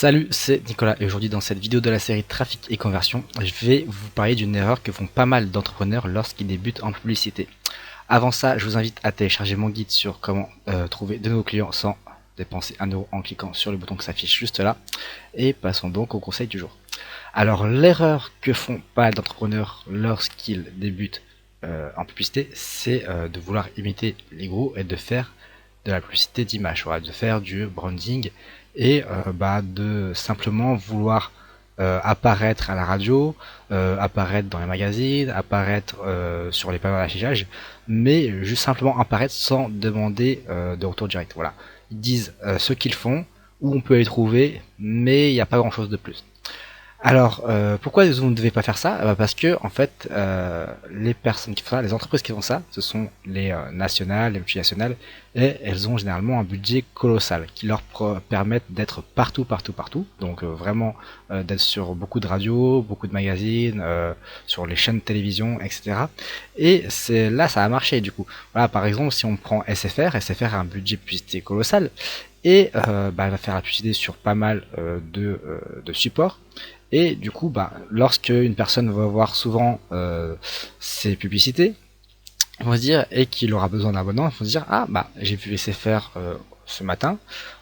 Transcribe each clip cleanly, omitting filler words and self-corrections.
Salut, c'est Nicolas et aujourd'hui dans cette vidéo de la série Trafic et Conversion, je vais vous parler d'une erreur que font pas mal d'entrepreneurs lorsqu'ils débutent en publicité. Avant ça, je vous invite à télécharger mon guide sur comment trouver de nouveaux clients sans dépenser 1 € en cliquant sur le bouton qui s'affiche juste là. Et passons donc au conseil du jour. Alors l'erreur que font pas mal d'entrepreneurs lorsqu'ils débutent en publicité, c'est de vouloir imiter les gros et de faire de la publicité d'image, voilà, de faire du branding et de simplement vouloir apparaître à la radio, apparaître dans les magazines, apparaître sur les panneaux d'affichage, mais juste simplement apparaître sans demander de retour direct. Voilà, ils disent ce qu'ils font, où on peut les trouver, mais il n'y a pas grand chose de plus. Alors, pourquoi vous ne devez pas faire ça? Parce que en fait, les personnes qui font ça, les entreprises qui font ça, ce sont les nationales, les multinationales, et elles ont généralement un budget colossal qui leur permettent d'être partout. Donc vraiment d'être sur beaucoup de radios, beaucoup de magazines, sur les chaînes de télévision, etc. Et c'est là, ça a marché du coup. Voilà, par exemple, si on prend SFR a un budget publicité colossal et elle va faire la publicité sur pas mal de supports. Et du coup, lorsque une personne va voir souvent ces publicités, ils vont se dire, et qu'il aura besoin d'un abonnement, ils vont se dire, ah j'ai vu SFR ce matin,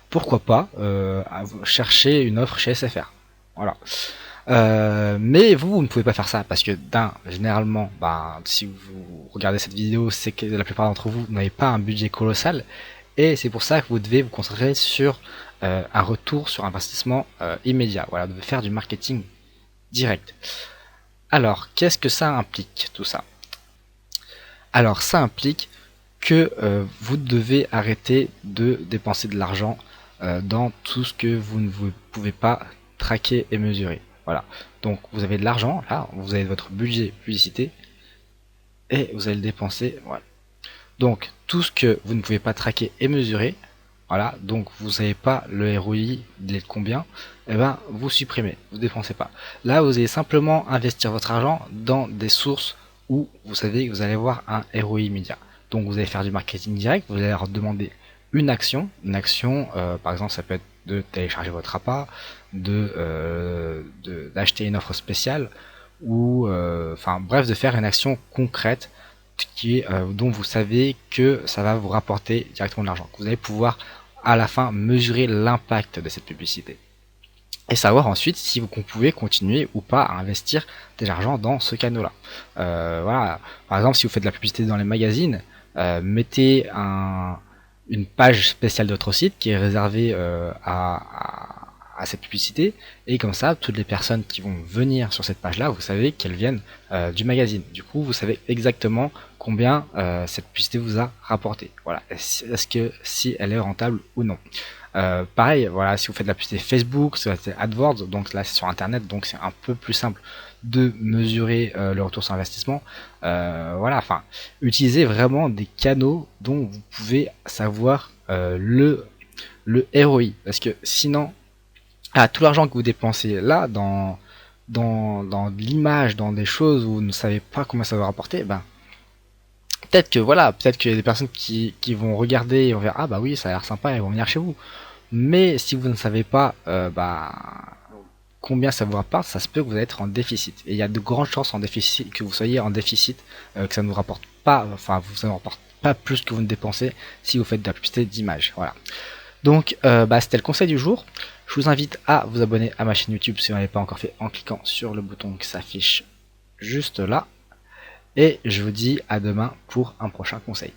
pourquoi pas chercher une offre chez SFR. Voilà. Mais vous ne pouvez pas faire ça parce que généralement, si vous regardez cette vidéo, c'est que la plupart d'entre vous n'avez pas un budget colossal et c'est pour ça que vous devez vous concentrer sur un retour sur investissement immédiat. Voilà, vous devez faire du marketing direct. Alors, qu'est-ce que ça implique tout ça? Alors, ça implique que vous devez arrêter de dépenser de l'argent dans tout ce que vous ne pouvez pas traquer et mesurer. Voilà. Donc vous avez de l'argent, là, vous avez votre budget publicité et vous allez le dépenser. Voilà. Donc tout ce que vous ne pouvez pas traquer et mesurer, voilà, donc vous n'avez pas le ROI, il est de combien, et vous supprimez, vous ne dépensez pas. Là vous allez simplement investir votre argent dans des sources où vous savez que vous allez avoir un ROI immédiat. Donc vous allez faire du marketing direct, vous allez leur demander une action, par exemple ça peut être de télécharger votre appât, d'acheter une offre spéciale, ou bref, de faire une action concrète dont vous savez que ça va vous rapporter directement de l'argent, que vous allez pouvoir à la fin mesurer l'impact de cette publicité et savoir ensuite si vous pouvez continuer ou pas à investir de l'argent dans ce canal-là. Voilà. Par exemple, si vous faites de la publicité dans les magazines, mettez une page spéciale de votre site qui est réservée à cette publicité, et comme ça toutes les personnes qui vont venir sur cette page là, vous savez qu'elles viennent du magazine. Du coup vous savez exactement combien cette publicité vous a rapporté. Voilà, est-ce que si elle est rentable ou non. Pareil, voilà, si vous faites de la publicité Facebook, c'est AdWords, donc là c'est sur internet, donc c'est un peu plus simple de mesurer le retour sur investissement. Voilà, enfin, utilisez vraiment des canaux dont vous pouvez savoir le ROI, parce que sinon tout l'argent que vous dépensez là dans l'image, dans des choses où vous ne savez pas comment ça va rapporter, peut-être qu'il y a des personnes qui vont regarder et vont dire ah oui, ça a l'air sympa, et vont venir chez vous. Mais si vous ne savez pas combien ça vous rapporte, ça se peut que vous allez être en déficit. Et il y a de grandes chances que vous soyez en déficit, que ça ne vous rapporte pas, vous ne rapporte pas plus que vous ne dépensez si vous faites de la publicité d'image. Voilà. Donc c'était le conseil du jour. Je vous invite à vous abonner à ma chaîne YouTube si vous n'avez pas encore fait en cliquant sur le bouton qui s'affiche juste là. Et je vous dis à demain pour un prochain conseil.